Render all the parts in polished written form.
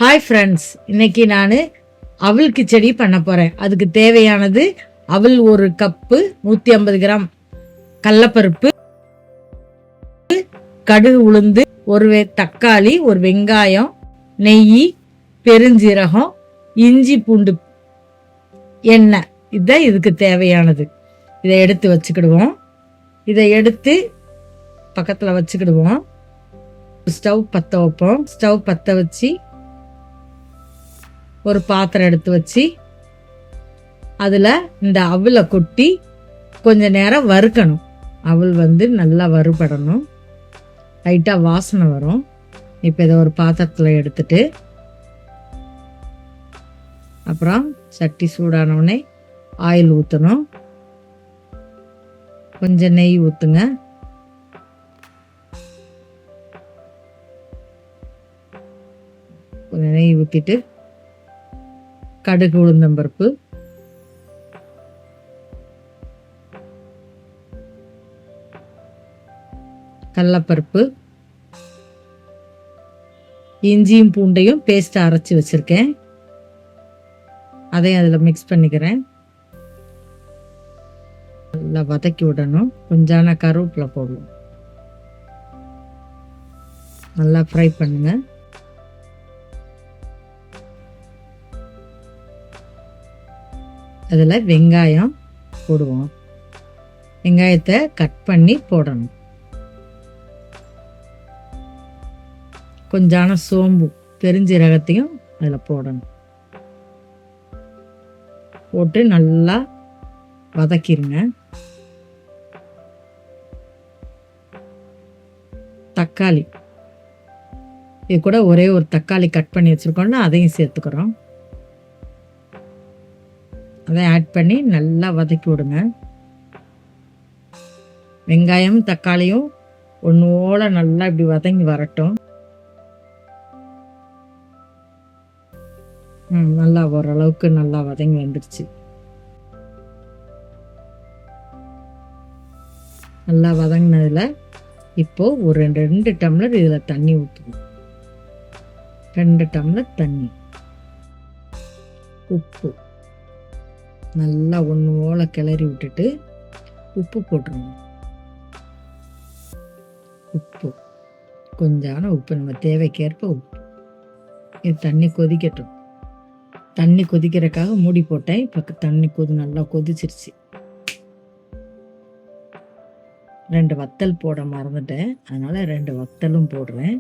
Hi friends, இன்னைக்கு நான் அவல் கிச்சடி பண்ண போகிறேன். அதுக்கு தேவையானது அவல் 1 கப்பு, 150 கிராம் கடலப்பருப்பு, கடுகு உளுந்து, ஒரு தக்காளி, ஒரு வெங்காயம், நெய், பெருஞ்சீரகம், இஞ்சி பூண்டு, எண்ணெய். இதுதான் இதுக்கு தேவையானது. இதை எடுத்து வச்சுக்கிடுவோம். இதை எடுத்து பக்கத்தில் வச்சுக்கிடுவோம். ஸ்டவ் பற்ற வைப்போம். ஸ்டவ் பற்ற வச்சு ஒரு பாத்திரம் எடுத்து வச்சு அதில் இந்த அவலை கொட்டி கொஞ்ச நேரம் வறுக்கணும். அவல் நல்லா வறுபடணும். லைட்டாக வாசனை வரும். இப்போ இதை ஒரு பாத்திரத்தில் எடுத்துட்டு அப்புறம் சட்டி சூடானவுடனே ஆயில் ஊற்றணும். கொஞ்சம் நெய் ஊற்றுங்க. கொஞ்சம் நெய் ஊற்றிட்டு கடுகு உளுந்தம்பருப்பு, கடலப்பருப்பு, இஞ்சியும் பூண்டையும் பேஸ்ட் அரைச்சி வச்சிருக்கேன். அதையும் அதில் மிக்ஸ் பண்ணிக்கிறேன். நல்லா வதக்கி விடணும். கொஞ்சான கருவேப்பிலை போடணும். நல்லா ஃப்ரை பண்ணுங்க. அதில் வெங்காயம் போடுவோம். வெங்காயத்தை கட் பண்ணி போடணும். கொஞ்சான சோம்பு, பெருஞ்சீரகத்தையும் அதில் போடணும். போட்டு நல்லா வதக்கிடுங்க. தக்காளி, இது கூட ஒரே ஒரு தக்காளி கட் பண்ணி வச்சுருக்கோம்னா அதையும் சேர்த்துக்கிறோம். அதை ஆட் பண்ணி நல்லா வதக்கி விடுங்க. வெங்காயம் தக்காளியும் ஒன்றோட நல்லா இப்படி வதங்கி வரட்டும். நல்லா ஓரளவுக்கு நல்லா வதங்கி வந்துடுச்சு. நல்லா வதங்கினதில் இப்போ ஒரு 2 டம்ளர் இதில் தண்ணி ஊற்றுவோம். 2 டம்ளர் தண்ணி, உப்பு நல்லா ஒன்று கிளறி விட்டுட்டு உப்பு போட்டுருங்க. உப்பு கொஞ்சான உப்பு, நம்ம தேவைக்கேற்ப உப்பு. இது தண்ணி கொதிக்கட்டும். தண்ணி கொதிக்கிறதுக்காக மூடி போட்டேன். இப்போ தண்ணி நல்லா கொதிச்சிருச்சு. 2 வத்தல் போட மறந்துட்டேன், அதனால 2 வத்தலும் போடுறேன்.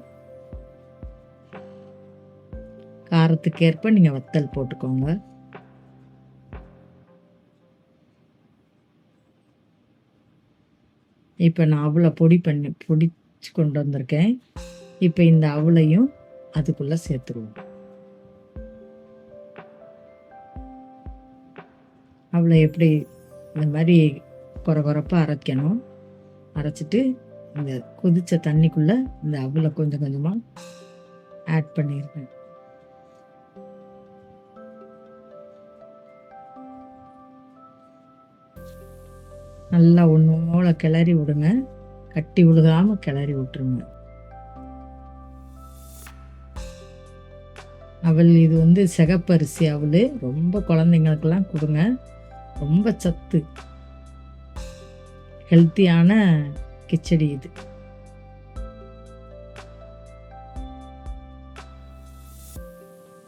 காரத்துக்கேற்ப நீங்கள் வத்தல் போட்டுக்கோங்க. இப்போ நான் அவலை பொடிச்சு கொண்டு வந்திருக்கேன். இப்போ இந்த அவலையும் அதுக்குள்ளே சேர்த்துருவோம். அவலை எப்படி இந்த மாதிரி கொரப்பாக அரைக்கணும். அரைச்சிட்டு இந்த கொதித்த தண்ணிக்குள்ளே இந்த அவலை கொஞ்சம் கொஞ்சமாக ஆட் பண்ணியிருக்கேன். நல்லா ஒன்றோட கிளறி விடுங்க. கட்டி விழுகாமல் கிளறி விட்டுருங்க. அவல் இது சிகப்பரிசி அவல். ரொம்ப குழந்தைங்களுக்கெல்லாம் கொடுங்க. ரொம்ப சத்து, ஹெல்த்தியான கிச்சடி இது.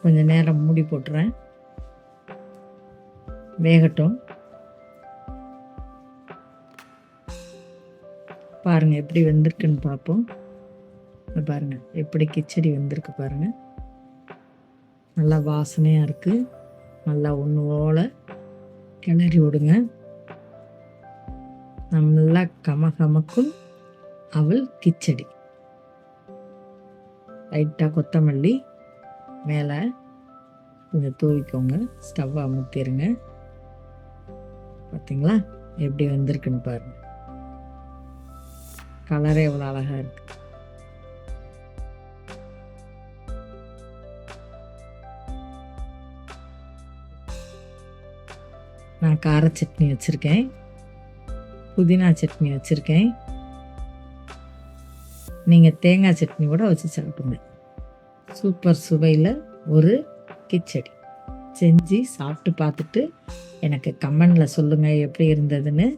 கொஞ்சம் நேரம் மூடி போட்டுறேன், வேகட்டும். பாருங்க எப்படி வெந்திருக்குன்னு பார்ப்போம். பாருங்க எப்படி கிச்சடி வெந்திருக்கு பாருங்க. நல்லா வாசனையாக இருக்கு. நல்லா ஒன்றோட கிளறி விடுங்க. நல்லா கமகமக்கும் அவல் கிச்சடி. லைட்டாக கொத்தமல்லி மேலே கொஞ்சம் தூவிக்கோங்க. ஸ்டவ்வை அமுத்திடுங்க. பார்த்தீங்களா எப்படி வந்திருக்குன்னு பாருங்க. கலரே எவ்வளோ அழகாக இருக்கு. நான் கார சட்னி வச்சுருக்கேன், புதினா சட்னி வச்சுருக்கேன். நீங்கள் தேங்காய் சட்னி கூட வச்சு சாப்பிடுங்க. சூப்பர் சுவையில் ஒரு கிச்சடி செஞ்சு சாப்பிட்டு பார்த்துட்டு எனக்கு கமெண்டில் சொல்லுங்கள் எப்படி இருந்ததுன்னு.